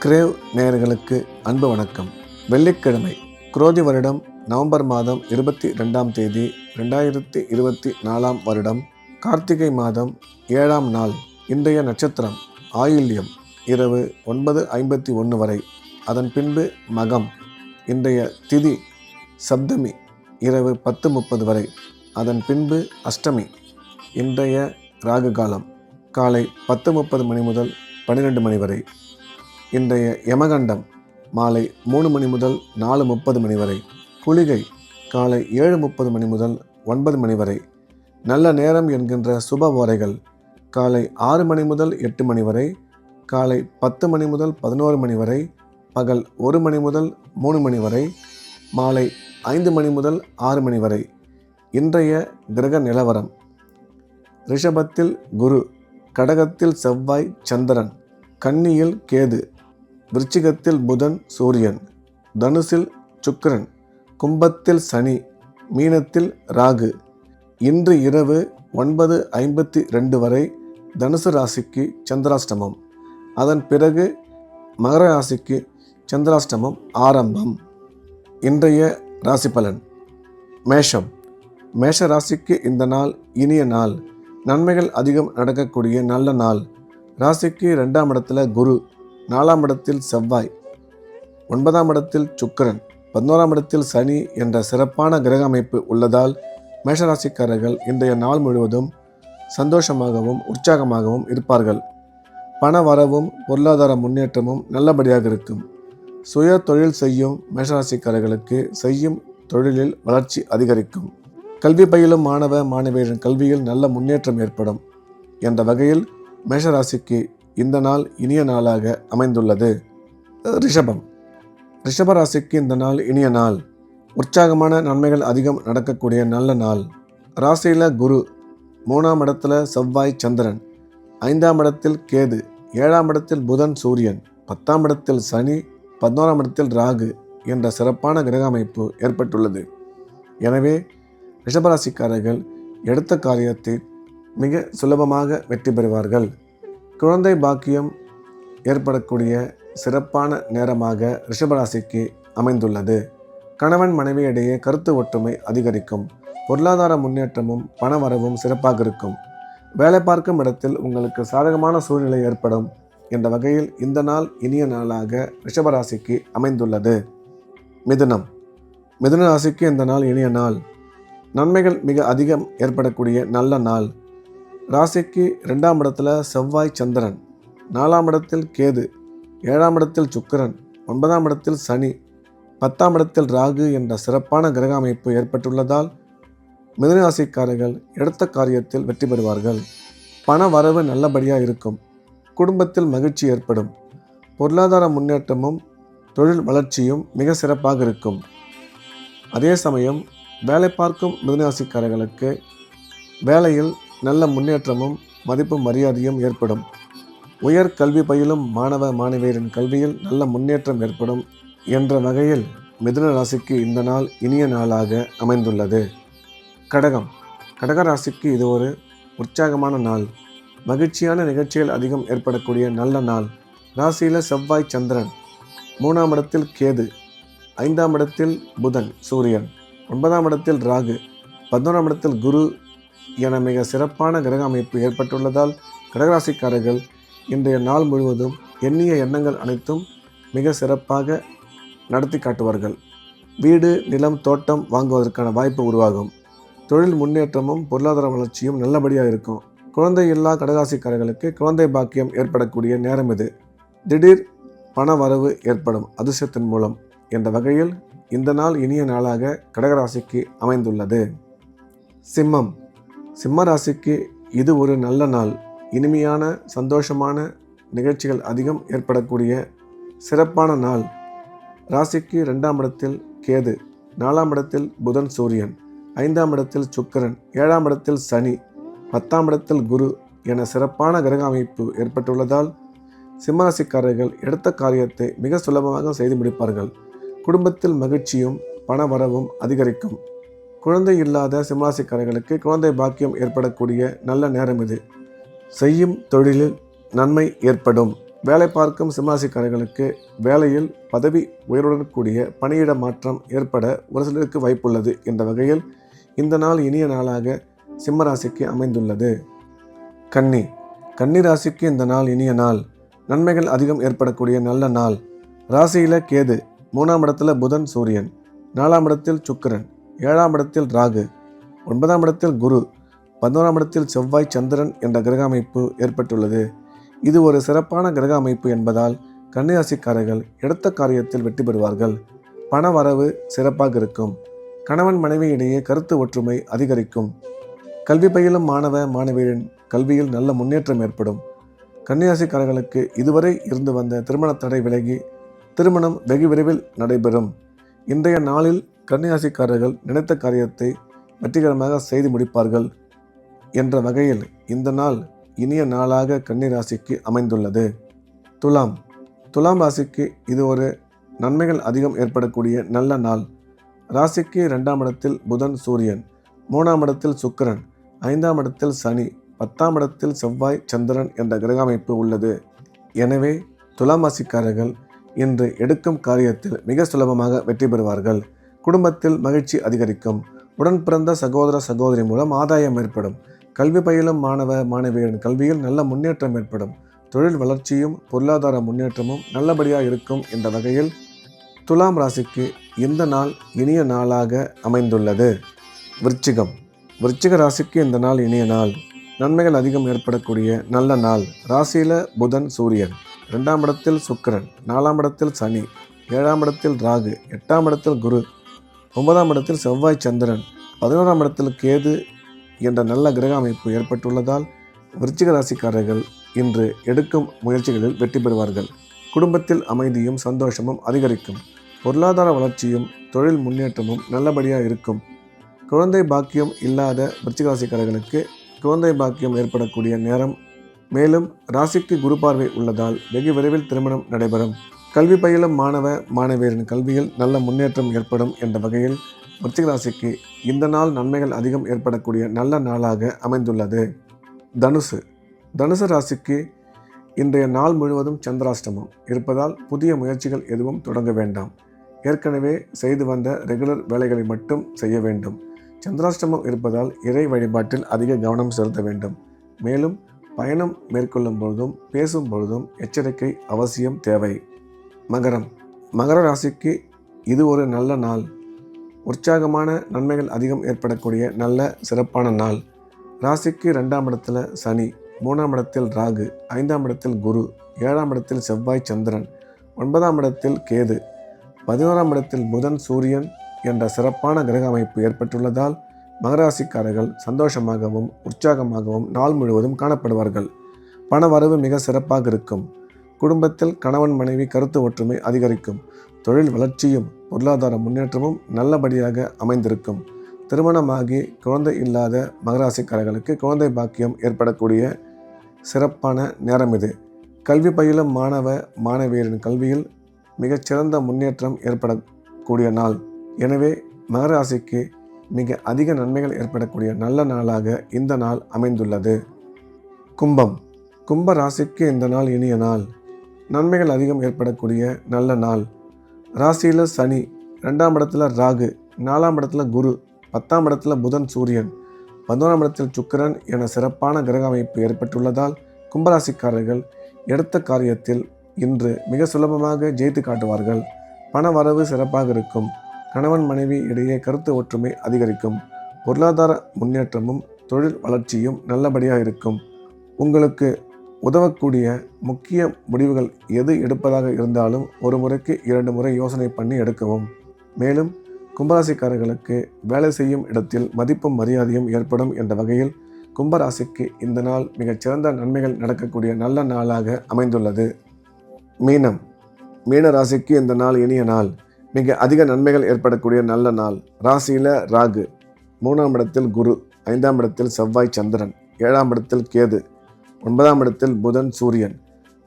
Grave நேயர்களுக்கு அன்பு வணக்கம். வெள்ளிக்கிழமை, குரோதி வருடம் நவம்பர் மாதம் 22ஆம் தேதி 2024ஆம் வருடம் கார்த்திகை மாதம் 7ஆம் நாள். இன்றைய நட்சத்திரம் ஆயில்யம், இரவு 9:51 வரை. அதன் பின்பு மகம். இன்றைய திதி சப்தமி, இரவு 10:30 வரை. அதன் பின்பு அஷ்டமி. இன்றைய ராகு காலம் காலை 10:30 மணி முதல் 12 மணி வரை. இன்றைய யமகண்டம் மாலை 3 மணி முதல் 4:30 மணி வரை. குளிகை காலை 7:30 மணி முதல் 9 மணி வரை. நல்ல நேரம் என்கின்ற சுப ஓரைகள் காலை 6 மணி முதல் 8 மணி வரை, காலை 10 மணி முதல் 11 மணி வரை, பகல் 1 மணி முதல் 3 மணி வரை, மாலை 5 மணி முதல் 6 மணி வரை. இன்றைய கிரக நிலவரம்: ரிஷபத்தில் குரு, கடகத்தில் செவ்வாய் சந்திரன், கன்னியில் கேது, விருச்சிகத்தில் புதன் சூரியன், தனுசில் சுக்கிரன், கும்பத்தில் சனி, மீனத்தில் ராகு. இன்று இரவு 9:52 வரை தனுசு ராசிக்கு சந்திராஷ்டமம். அதன் பிறகு மகர ராசிக்கு சந்திராஷ்டமம் ஆரம்பம். இன்றைய ராசி பலன்: மேஷம். மேஷ ராசிக்கு இந்த நாள் இனிய நாள். நன்மைகள் அதிகம் நடக்கக்கூடிய நல்ல நாள். ராசிக்கு 2ஆம் இடத்துல குரு, 4ஆம் இடத்தில் செவ்வாய், 9ஆம் இடத்தில் சுக்கிரன், 11ஆம் இடத்தில் சனி என்ற சிறப்பான கிரக அமைப்பு உள்ளதால் மேஷராசிக்காரர்கள் இன்றைய நாள் முழுவதும் சந்தோஷமாகவும் உற்சாகமாகவும் இருப்பார்கள். பண வரவும் பொருளாதார முன்னேற்றமும் நல்லபடியாக இருக்கும். சுய தொழில் செய்யும் மேஷராசிக்காரர்களுக்கு செய்யும் தொழிலில் வளர்ச்சி அதிகரிக்கும். கல்வி பயிலும் மாணவ மாணவியரின் கல்வியில் நல்ல முன்னேற்றம் ஏற்படும் என்ற வகையில் மேஷராசிக்கு இந்த நாள் இனிய நாளாக அமைந்துள்ளது. ரிஷபம். ரிஷபராசிக்கு இந்த நாள் இனிய நாள். உற்சாகமான நன்மைகள் அதிகம் நடக்கக்கூடிய நல்ல நாள். ராசியில் குரு, 3ஆம் இடத்துல செவ்வாய் சந்திரன், 5ஆம் இடத்தில் கேது, 7ஆம் இடத்தில் புதன் சூரியன், 10ஆம் இடத்தில் சனி, 11ஆம் இடத்தில் ராகு என்ற சிறப்பான கிரக அமைப்பு ஏற்பட்டுள்ளது. எனவே ரிஷபராசிக்காரர்கள் எடுத்த காரியத்தை மிக சுலபமாக வெற்றி பெறுவார்கள். குழந்தை பாக்கியம் ஏற்படக்கூடிய சிறப்பான நேரமாக ரிஷபராசிக்கு அமைந்துள்ளது. கணவன் மனைவியிடையே கருத்து ஒற்றுமை அதிகரிக்கும். பொருளாதார முன்னேற்றமும் பண வரவும் சிறப்பாக இருக்கும். வேலை பார்க்கும் இடத்தில் உங்களுக்கு சாதகமான சூழ்நிலை ஏற்படும் என்ற வகையில் இந்த நாள் இனிய நாளாக ரிஷபராசிக்கு அமைந்துள்ளது. மிதுனம். மிதுன ராசிக்கு இந்த நாள் இனிய நாள். நன்மைகள் மிக அதிகம் ஏற்படக்கூடிய நல்ல நாள். ராசிக்கு 2ஆம் இடத்துல செவ்வாய் சந்திரன், 4ஆம் இடத்தில் கேது, 7ஆம் இடத்தில் சுக்கிரன், 9ஆம் இடத்தில் சனி, 10ஆம் இடத்தில் ராகு என்ற சிறப்பான கிரக அமைப்பு ஏற்பட்டுள்ளதால் மிதுன ராசிக்காரர்கள் எடுத்த காரியத்தில் வெற்றி பெறுவார்கள். பண வரவு நல்லபடியாக இருக்கும். குடும்பத்தில் மகிழ்ச்சி ஏற்படும். பொருளாதார முன்னேற்றமும் தொழில் வளர்ச்சியும் மிக சிறப்பாக இருக்கும். அதே சமயம் வேலை பார்க்கும் மிதுன ராசிக்காரர்களுக்கு வேலையில் நல்ல முன்னேற்றமும் மதிப்பு மரியாதையும் ஏற்படும். உயர் கல்வி பயிலும் மாணவ மாணவியரின் கல்வியில் நல்ல முன்னேற்றம் ஏற்படும் என்ற வகையில் மிதுன ராசிக்கு இந்த நாள் இனிய நாளாக அமைந்துள்ளது. கடகம். கடக ராசிக்கு இது ஒரு உற்சாகமான நாள். மகிழ்ச்சியான நிகழ்ச்சிகள் அதிகம் ஏற்படக்கூடிய நல்ல நாள். ராசியில் செவ்வாய் சந்திரன், 3ஆம் இடத்தில் கேது, 5ஆம் இடத்தில் புதன் சூரியன், 9ஆம் இடத்தில் ராகு, 11ஆம் இடத்தில் குரு என மிக சிறப்பான கிரக அமைப்பு ஏற்பட்டுள்ளதால் கடகராசிக்காரர்கள் இன்றைய நாள் முழுவதும் எண்ணிய எண்ணங்கள் அனைத்தும் மிக சிறப்பாக நடத்தி காட்டுவார்கள். வீடு, நிலம், தோட்டம் வாங்குவதற்கான வாய்ப்பு உருவாகும். தொழில் முன்னேற்றமும் பொருளாதார வளர்ச்சியும் நல்லபடியாக இருக்கும். குழந்தை இல்லா கடகராசிக்காரர்களுக்கு குழந்தை பாக்கியம் ஏற்படக்கூடிய நேரம் இது. திடீர் பண வரவு ஏற்படும் அதிர்ஷ்டத்தின் மூலம் என்ற வகையில் இந்த நாள் இனிய நாளாக கடகராசிக்கு அமைந்துள்ளது. சிம்மம். சிம்ம ராசிக்கு இது ஒரு நல்ல நாள். இனிமையான சந்தோஷமான நிகழ்ச்சிகள் அதிகம் ஏற்படக்கூடிய சிறப்பான நாள். ராசிக்கு 2ஆம் இடத்தில் கேது, 4ஆம் இடத்தில் புதன் சூரியன், 5ஆம் இடத்தில் சுக்கிரன், 7ஆம் இடத்தில் சனி, 10ஆம் இடத்தில் குரு என சிறப்பான கிரக அமைப்பு ஏற்பட்டுள்ளதால் சிம்மராசிக்காரர்கள் எடுத்த காரியத்தை மிக சுலபமாக செய்து முடிப்பார்கள். குடும்பத்தில் மகிழ்ச்சியும் பண வரவும் அதிகரிக்கும். குழந்தை இல்லாத சிம்மராசிக்காரர்களுக்கு குழந்தை பாக்கியம் ஏற்படக்கூடிய நல்ல நேரம் இது. செய்யும் தொழிலில் நன்மை ஏற்படும். வேலை பார்க்கும் சிம்மராசிக்காரர்களுக்கு வேலையில் பதவி உயர்வுடன் கூடிய பணியிட மாற்றம் ஏற்பட ஒரு சிலருக்கு வாய்ப்புள்ளது என்ற வகையில் இந்த நாள் இனிய நாளாக சிம்மராசிக்கு அமைந்துள்ளது. கன்னி ராசிக்கு இந்த நாள் இனிய நாள். நன்மைகள் அதிகம் ஏற்படக்கூடிய நல்ல நாள். ராசியில கேது, 3ஆம் இடத்துல புதன் சூரியன், 4ஆம் இடத்தில் சுக்கிரன், 7ஆம் இடத்தில் ராகு, 9ஆம் இடத்தில் குரு, 11ஆம் இடத்தில் செவ்வாய் சந்திரன் என்ற கிரக அமைப்பு ஏற்பட்டுள்ளது. இது ஒரு சிறப்பான கிரக அமைப்பு என்பதால் கன்னிராசிக்காரர்கள் எடுத்த காரியத்தில் வெற்றி பெறுவார்கள். பண வரவு சிறப்பாக இருக்கும். கணவன் மனைவி இடையே கருத்து ஒற்றுமை அதிகரிக்கும். கல்வி பயிலும் மாணவ மாணவியரின் கல்வியில் நல்ல முன்னேற்றம் ஏற்படும். கன்னிராசிக்காரர்களுக்கு இதுவரை இருந்து வந்த திருமண தடை விலகி திருமணம் வெகு விரைவில் நடைபெறும். இன்றைய நாளில் கன்னிராசிக்காரர்கள் நினைத்த காரியத்தை வெற்றிகரமாக செய்து முடிப்பார்கள் என்ற வகையில் இந்த நாள் இனிய நாளாக கன்னிராசிக்கு அமைந்துள்ளது. துலாம் ராசிக்கு இது ஒரு நன்மைகள் அதிகம் ஏற்படக்கூடிய நல்ல நாள். ராசிக்கு 2ஆம் இடத்தில் புதன் சூரியன், 3ஆம் இடத்தில் சுக்கிரன், 5ஆம் இடத்தில் சனி, 10ஆம் இடத்தில் செவ்வாய் சந்திரன் என்ற கிரக அமைப்பு உள்ளது. எனவே துலாம் ராசிக்காரர்கள் இன்று எடுக்கும் காரியத்தில் மிக சுலபமாக வெற்றி பெறுவார்கள். குடும்பத்தில் மகிழ்ச்சி அதிகரிக்கும். உடன் பிறந்த சகோதர சகோதரி மூலம் ஆதாயம் ஏற்படும். கல்வி பயிலும் மாணவ மாணவியரின் கல்வியில் நல்ல முன்னேற்றம் ஏற்படும். தொழில் வளர்ச்சியும் பொருளாதார முன்னேற்றமும் நல்லபடியாக இருக்கும் என்ற வகையில் துலாம் ராசிக்கு இந்த நாள் இனிய நாளாக அமைந்துள்ளது. விருச்சிக ராசிக்கு இந்த நாள் இனிய நாள். நன்மைகள் அதிகம் ஏற்படக்கூடிய நல்ல நாள். ராசியில புதன் சூரியன், 2ஆம் இடத்தில் சுக்கிரன், 4ஆம் இடத்தில் சனி, 7ஆம் இடத்தில் ராகு, 8ஆம் இடத்தில் குரு, 9ஆம் இடத்தில் செவ்வாய் சந்திரன், 11ஆம் இடத்தில் கேது என்ற நல்ல கிரக அமைப்பு ஏற்பட்டுள்ளதால் விருச்சிக ராசிக்காரர்கள் இன்று எடுக்கும் முயற்சிகளில் வெற்றி பெறுவார்கள். குடும்பத்தில் அமைதியும் சந்தோஷமும் அதிகரிக்கும். பொருளாதார வளர்ச்சியும் தொழில் முன்னேற்றமும் நல்லபடியாக இருக்கும். குழந்தை பாக்கியம் இல்லாத விருச்சிக ராசிக்காரர்களுக்கு குழந்தை பாக்கியம் ஏற்படக்கூடிய நேரம். மேலும் ராசிக்கு குரு பார்வை உள்ளதால் வெகு விரைவில் திருமணம் நடைபெறும். கல்வி பயிலும் மாணவ மாணவியரின் கல்வியில் நல்ல முன்னேற்றம் ஏற்படும் என்ற வகையில் விருச்சிக ராசிக்கு இந்த நாள் நன்மைகள் அதிகம் ஏற்படக்கூடிய நல்ல நாளாக அமைந்துள்ளது. தனுசு ராசிக்கு இன்றைய நாள் முழுவதும் சந்திராஷ்டமம் இருப்பதால் புதிய முயற்சிகள் எதுவும் தொடங்க வேண்டாம். ஏற்கனவே செய்து வந்த ரெகுலர் வேலைகளை மட்டும் செய்ய வேண்டும். சந்திராஷ்டமம் இருப்பதால் இறை வழிபாட்டில் அதிக கவனம் செலுத்த வேண்டும். மேலும் பயணம் மேற்கொள்ளும் பொழுதும் பேசும் பொழுதும் எச்சரிக்கை அவசியம் தேவை. மகர ராசிக்கு இது ஒரு நல்ல நாள். உற்சாகமான நன்மைகள் அதிகம் ஏற்படக்கூடிய நல்ல சிறப்பான நாள். ராசிக்கு 2ஆம் இடத்துல சனி, 3ஆம் இடத்தில் ராகு, 5ஆம் இடத்தில் குரு, 7ஆம் இடத்தில் செவ்வாய் சந்திரன், 9ஆம் இடத்தில் கேது, 11ஆம் இடத்தில் புதன் சூரியன் என்ற சிறப்பான கிரக அமைப்பு ஏற்பட்டுள்ளதால் மகராசிக்காரர்கள் சந்தோஷமாகவும் உற்சாகமாகவும் நாள் முழுவதும் காணப்படுவார்கள். பண வரவு மிக சிறப்பாக இருக்கும். குடும்பத்தில் கணவன் மனைவி கருத்து ஒற்றுமை அதிகரிக்கும். தொழில் வளர்ச்சியும் பொருளாதார முன்னேற்றமும் நல்லபடியாக அமைந்திருக்கும். திருமணமாகி குழந்தை இல்லாத மகராசிக்காரர்களுக்கு குழந்தை பாக்கியம் ஏற்படக்கூடிய சிறப்பான நேரம் இது. கல்வி பயிலும் மாணவ மாணவியரின் கல்வியில் மிகச்சிறந்த முன்னேற்றம் ஏற்படக்கூடிய நாள். எனவே மகராசிக்கு மிக அதிக நன்மைகள் ஏற்படக்கூடிய நல்ல நாளாக இந்த நாள் அமைந்துள்ளது. கும்ப ராசிக்கு இந்த நாள் இனிய நாள். நன்மைகள் அதிகம் ஏற்படக்கூடிய நல்ல நாள். ராசியில் சனி, 2ஆம் இடத்துல ராகு, 4ஆம் இடத்துல குரு, 10ஆம் இடத்துல புதன் சூரியன், 11ஆம் இடத்தில் சுக்கிரன் என சிறப்பான கிரக அமைப்பு ஏற்பட்டுள்ளதால் கும்பராசிக்காரர்கள் எடுத்த காரியத்தில் இன்று மிக சுலபமாக ஜெயித்து காட்டுவார்கள். பண வரவு சிறப்பாக இருக்கும். கணவன் மனைவி இடையே கருத்து ஒற்றுமை அதிகரிக்கும். பொருளாதார முன்னேற்றமும் தொழில் வளர்ச்சியும் நல்லபடியாக இருக்கும். உங்களுக்கு உதவக்கூடிய முக்கிய முடிவுகள் எது எடுப்பதாக இருந்தாலும் ஒரு முறைக்கு 2 முறை யோசனை பண்ணி எடுக்கவும். மேலும் கும்பராசிக்காரர்களுக்கு வேலை செய்யும் இடத்தில் மதிப்பும் மரியாதையும் ஏற்படும் என்ற வகையில் கும்பராசிக்கு இந்த நாள் மிகச்சிறந்த நன்மைகள் நடக்கக்கூடிய நல்ல நாளாக அமைந்துள்ளது. மீன ராசிக்கு இந்த நாள் இனிய நாள். மிக அதிக நன்மைகள் ஏற்படக்கூடிய நல்ல நாள். ராசியில் ராகு, 3ஆம் இடத்தில் குரு, 5ஆம் இடத்தில் செவ்வாய் சந்திரன், 7ஆம் இடத்தில் கேது, 9ஆம் இடத்தில் புதன் சூரியன்,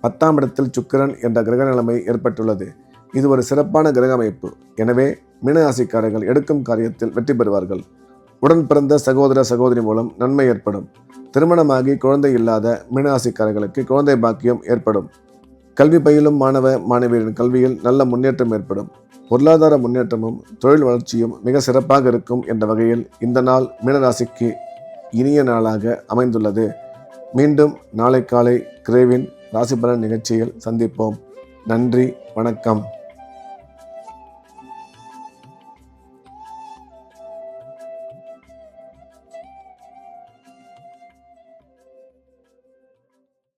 10ஆம் இடத்தில் சுக்கிரன் என்ற கிரக நிலைமை ஏற்பட்டுள்ளது. இது ஒரு சிறப்பான கிரக அமைப்பு. எனவே மீனராசிக்காரர்கள் எடுக்கும் காரியத்தில் வெற்றி பெறுவார்கள். உடன் பிறந்த சகோதர சகோதரி மூலம் நன்மை ஏற்படும். திருமணமாகி குழந்தை இல்லாத மீனராசிக்காரர்களுக்கு குழந்தை பாக்கியம் ஏற்படும். கல்வி பயிலும் மாணவ மாணவியரின் கல்வியில் நல்ல முன்னேற்றம் ஏற்படும். பொருளாதார முன்னேற்றமும் தொழில் வளர்ச்சியும் மிக சிறப்பாக இருக்கும் என்ற வகையில் இந்த நாள் மீனராசிக்கு இனிய நாளாக அமைந்துள்ளது. மீண்டும் நாளை காலை கிரேவின் ராசி பலன் நிகழ்ச்சியில் சந்திப்போம். நன்றி, வணக்கம்.